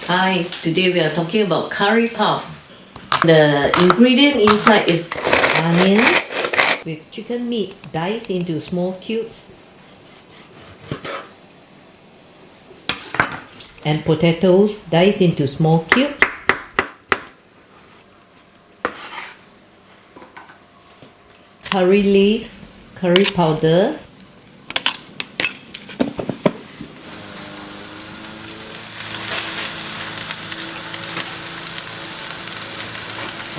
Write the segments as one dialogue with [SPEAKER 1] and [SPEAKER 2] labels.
[SPEAKER 1] Hi, today we are talking about curry puff. The ingredient inside is onion with chicken meat diced into small cubes and potatoes diced into small cubes, curry leaves, curry powder,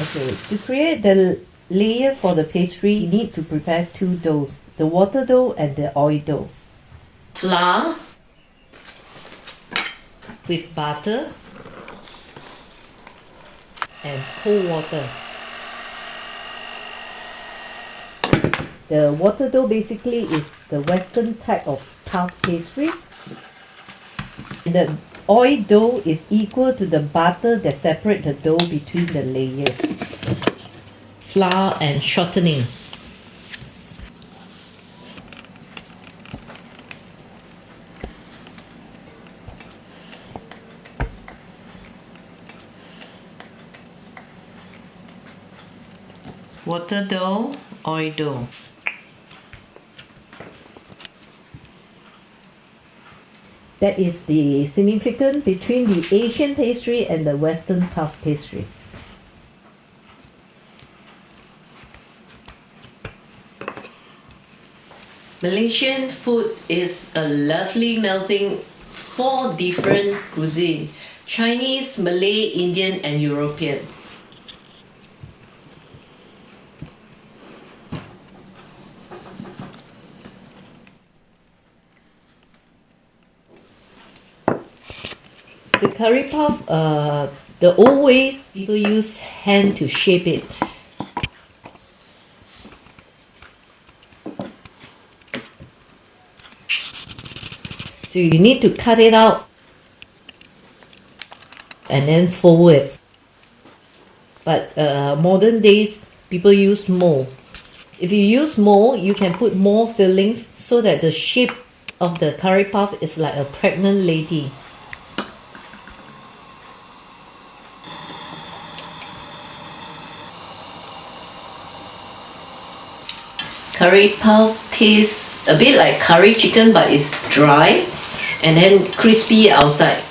[SPEAKER 1] Okay, to create the layer for the pastry, you need to prepare two doughs, the water dough and the oil dough. Flour with butter and cold water. The water dough basically is the Western type of puff pastry. The oil dough is equal to the butter that separates the dough between the layers. Flour and shortening. Water dough, oil dough. That is the significance between the Asian pastry and the Western puff pastry. Malaysian food is a lovely melting four different cuisines: Chinese, Malay, Indian and European. The curry puff, the old ways, people use hand to shape it. So you need to cut it out and then fold it. But modern days, people use mold. If you use mold, you can put more fillings so that the shape of the curry puff is like a pregnant lady. Curry puff tastes a bit like curry chicken, but it's dry and then crispy outside.